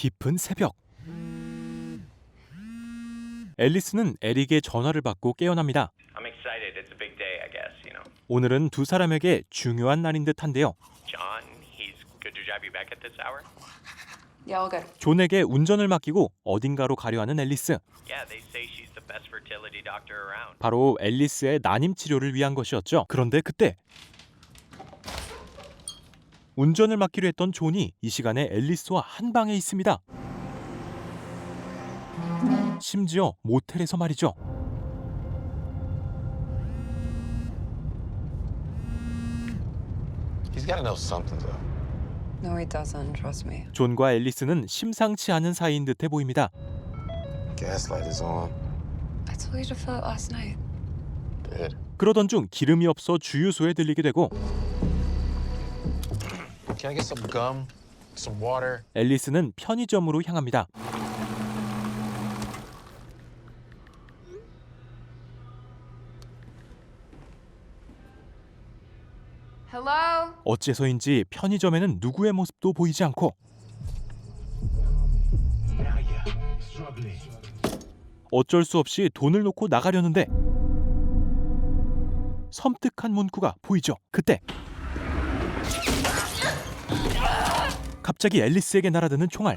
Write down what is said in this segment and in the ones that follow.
깊은 새벽. 앨리스는 에릭의 전화를 받고 깨어납니다. I'm excited. It's a big day, I guess, you know. 오늘은 두 사람에게 중요한 날인 듯한데요. John, he's good to drive you back at this hour? Yeah, all good. 존에게 운전을 맡기고 어딘가로 가려 하는 앨리스. Yeah, they say she's the best fertility doctor around. 바로 앨리스의 난임 치료를 위한 것이었죠. 그런데 그때 운전을 맡기로 했던 존이 이 시간에 앨리스와 한 방에 있습니다. 심지어 모텔에서 말이죠. He's got to know something, though. No, he doesn't. Trust me. 존과 앨리스는 심상치 않은 사이인 듯해 보입니다. Gaslight is on. I told you to fill it last night. Did. 그러던 중 기름이 없어 주유소에 들리게 되고 Can I get some gum? Some water? 앨리스는 편의점으로 향합니다. Hello? 어째서인지 편의점에는 누구의 모습도 보이지 않고 어쩔 수 없이 돈을 놓고 나가려는데 섬뜩한 문구가 보이죠. 그때 갑자기 앨리스에게 날아드는 총알.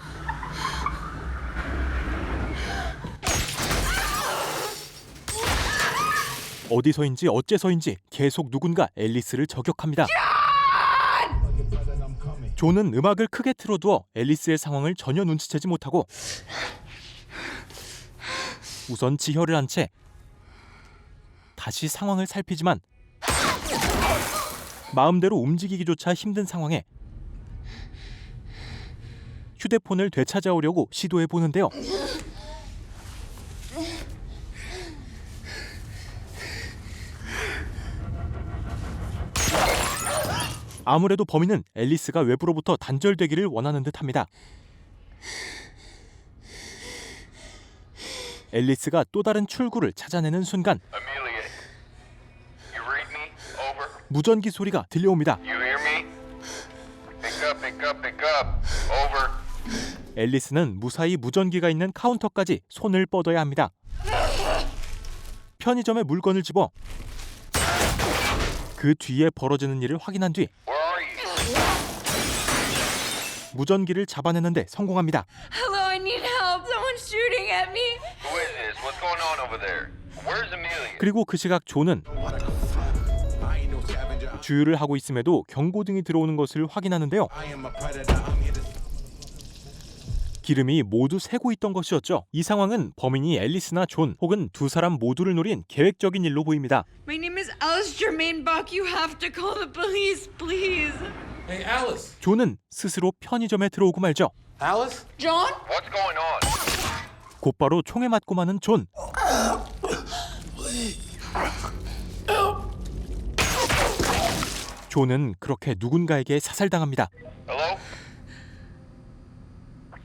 어디서인지 어째서인지 계속 누군가 앨리스를 저격합니다. 존은 음악을 크게 틀어두어 앨리스의 상황을 전혀 눈치채지 못하고 우선 지혈을 한 채 다시 상황을 살피지만 마음대로 움직이기조차 힘든 상황에 휴대폰을 되찾아오려고 시도해 보는데요. 아무래도 범인은 앨리스가 외부로부터 단절되기를 원하는 듯합니다. 앨리스가 또 다른 출구를 찾아내는 순간 Amelia, you read me? Over. 무전기 소리가 들려옵니다. You hear me? Pick up, pick up, pick up. Over. 앨리스는 무사히 무전기가 있는 카운터까지 손을 뻗어야 합니다. 편의점에 물건을 집어 그 뒤에 벌어지는 일을 확인한 뒤 Where are you? 무전기를 잡아내는데 성공합니다. Hello, I need help. Someone's shooting at me. Who is this? What's going on over there? Where's Amelia? 그리고 그 시각 존은 주유를 하고 있음에도 경고등이 들어오는 것을 확인하는데요. 기름이 모두 새고 있던 것이었죠. 이 상황은 범인이 앨리스나 존 혹은 두 사람 모두를 노린 계획적인 일로 보입니다. My name is Alice Jermaine Buck. You have to call the police, please. Hey, Alice. 존은 스스로 편의점에 들어오고 말죠. Alice? John? What's going on? 곧바로 총에 맞고 마는 존. 존은 그렇게 누군가에게 사살당합니다. Hello?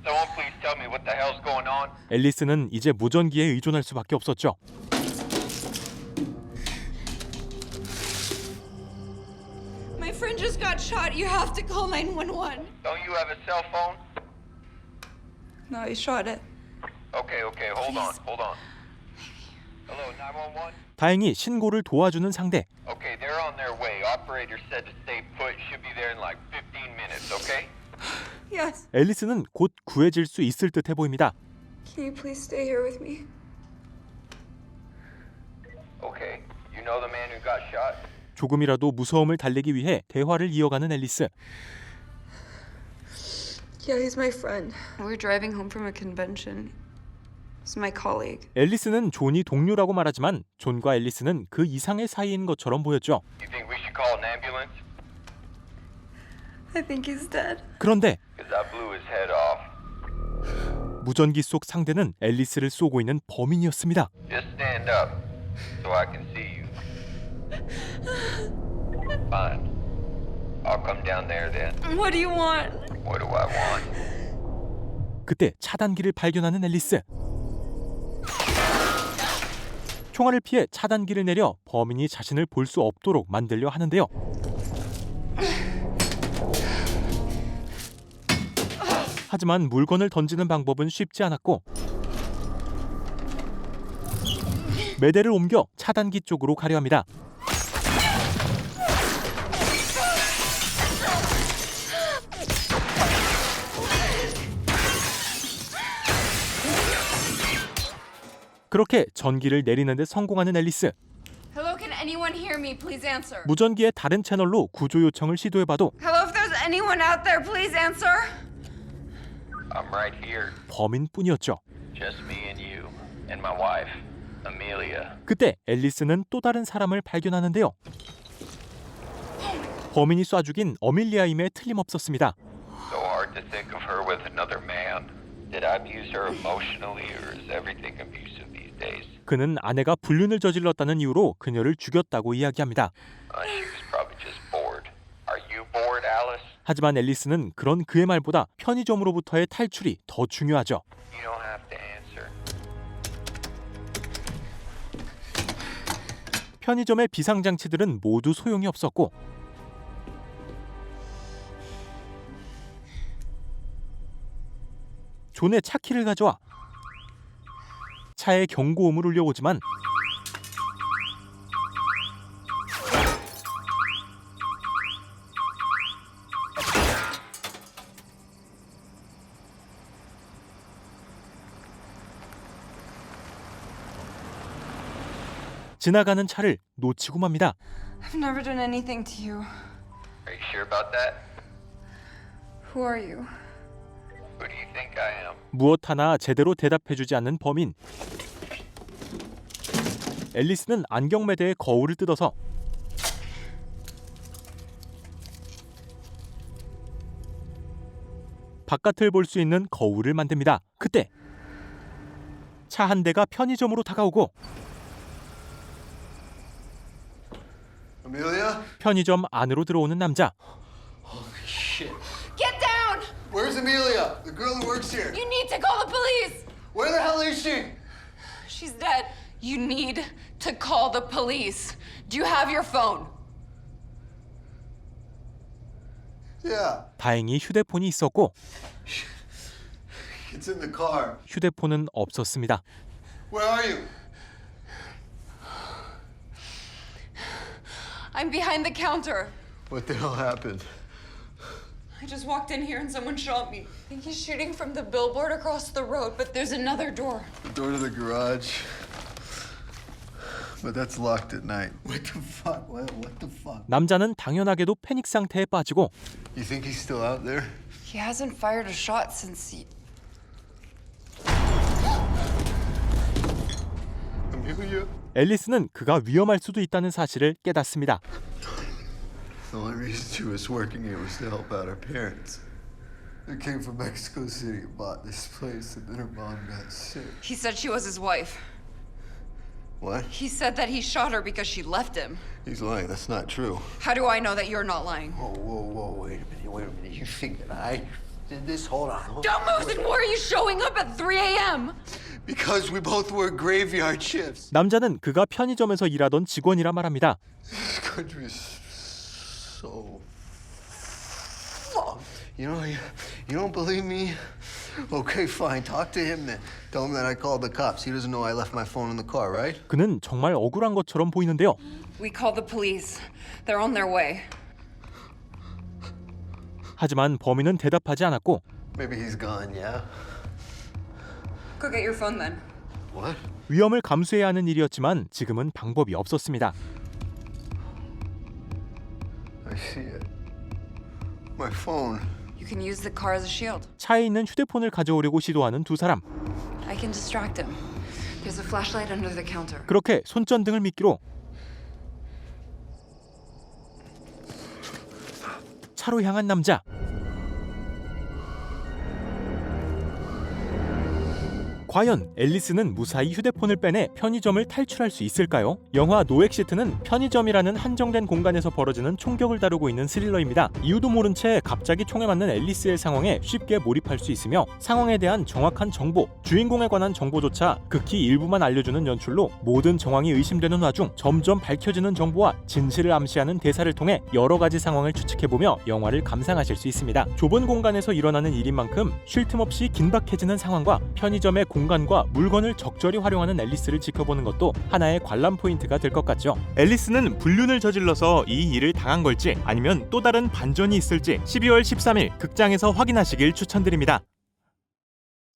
Someone please tell me what the hell's going on? 앨리스는 이제 무전기에 의존할 수밖에 없었죠. My friend just got shot. You have to call 911. Don't you have a cell phone? No, he shot it. Okay, hold on. Hello, 911? 다행히 신고를 도와주는 상대. Okay, they're on their way. Operator said to stay put. Should be there in like 15 minutes, okay? Yes. 앨리스는 곧 구해질 수 있을 듯해 보입니다. Can you please stay here with me? Okay. You know the man who got shot? 조금이라도 무서움을 달래기 위해 대화를 이어가는 앨리스. Yeah, he's my friend. We're driving home from a convention. He's my colleague. 앨리스는 존이 동료라고 말하지만 존과 앨리스는 그 이상의 사이인 것처럼 보였죠. You think we should call an ambulance? I think he's dead. 그런데 Because I blew his head off. 무전기 속 상대는 앨리스를 쏘고 있는 범인이었습니다. Just stand up so I can see you. Fine. I'll come down there then. What do you want? What do I want? 그때 차단기를 발견하는 앨리스. 총알을 피해 차단기를 내려 범인이 자신을 볼 수 없도록 만들려 하는데요. 하지만 물건을 던지는 방법은 쉽지 않았고 매대를 옮겨 차단기 쪽으로 가려 합니다. 그렇게 전기를 내리는 데 성공하는 앨리스. Hello, can anyone hear me? Please answer. 무전기의 다른 채널로 구조 요청을 시도해봐도 Hello, if there's anyone out there, please answer. I'm right here. 범인뿐이었죠. Just me and you and my wife, Amelia. 그때 앨리스는 또 다른 사람을 발견하는데요. 범인이 쏴 죽인 어밀리아임에 틀림없었습니다. So hard to think of her with another man. Did I abuse her emotionally or is everything abusive these days? 그는 아내가 불륜을 저질렀다는 이유로 그녀를 죽였다고 이야기합니다. She was probably just bored. Are you bored, Alice? 하지만 앨리스는 그런 그의 말보다 편의점으로부터의 탈출이 더 중요하죠. You don't have to answer. 편의점의 비상장치들은 모두 소용이 없었고 존의 차키를 가져와 차에 경고음을 울려오지만 지나가는 차를 놓치고 맙니다. I've never done anything to you. Are you sure about that? Who are you? Who do you think I am? 무엇 하나 제대로 대답해주지 않는 범인. 앨리스는 안경매대의 거울을 뜯어서 바깥을 볼 수 있는 거울을 만듭니다. 그때 차 한 대가 편의점으로 다가오고 Amelia? 편의점 안으로 들어오는 남자. Shit. Get down! Where's Amelia? The girl who works here. You need to call the police! Where the hell is she? She's dead. You need to call the police. Do you have your phone? Yeah, 다행히 휴대폰이 있었고 it's in the car. 휴대폰은 없었습니다. Where are you? I'm behind the counter. What the hell happened? I just walked in here and someone shot me. I think he's shooting from the billboard across the road, but there's another door. The door to the garage. But that's locked at night. What the fuck? What the fuck? 남자는 당연하게도 패닉 상태에 빠지고 You think he's still out there? He hasn't fired a shot since he... Amelia? 앨리스는 그가 위험할 수도 있다는 사실을 깨닫습니다. The only reason she was working here was to help out her parents. They came from Mexico City and bought this place, and then her mom got sick. He said she was his wife. What? He said that he shot her because she left him. He's lying. That's not true. How do I know that you're not lying? Whoa, wait a minute. You think that I did this? Hold on. Don't move! Then why are you showing up at 3 a.m.? Because we both work graveyard shifts. 남자는 그가 편의점에서 일하던 직원이라 말합니다. This country is so fucked. You don't believe me? Okay, fine. Talk to him then. Tell him that I called the cops. He doesn't know I left my phone in the car, right? 그는 정말 억울한 것처럼 보이는데요. We called the police. They're on their way. 하지만 범인은 대답하지 않았고 Maybe he's gone, yeah? Go get your phone then. What? 위험을 감수해야 하는 일이었지만 지금은 방법이 없었습니다. I see it. My phone. You can use the car as a shield. 차에 있는 휴대폰을 가져오려고 시도하는 두 사람. I can distract him. There's a flashlight under the counter. 그렇게 손전등을 미끼로 차로 향한 남자. 과연 앨리스는 무사히 휴대폰을 빼내 편의점을 탈출할 수 있을까요? 영화 노엑시트는 편의점이라는 한정된 공간에서 벌어지는 총격을 다루고 있는 스릴러입니다. 이유도 모른 채 갑자기 총에 맞는 앨리스의 상황에 쉽게 몰입할 수 있으며 상황에 대한 정확한 정보, 주인공에 관한 정보조차 극히 일부만 알려주는 연출로 모든 정황이 의심되는 와중 점점 밝혀지는 정보와 진실을 암시하는 대사를 통해 여러 가지 상황을 추측해보며 영화를 감상하실 수 있습니다. 좁은 공간에서 일어나는 일인 만큼 쉴 틈 없이 긴박해지는 상황과 편의점의 공간과 물건을 적절히 활용하는 앨리스를 지켜보는 것도 하나의 관람 포인트가 될 것 같죠. 앨리스는 불륜을 저질러서 이 일을 당한 걸지 아니면 또 다른 반전이 있을지 12월 13일 극장에서 확인하시길 추천드립니다.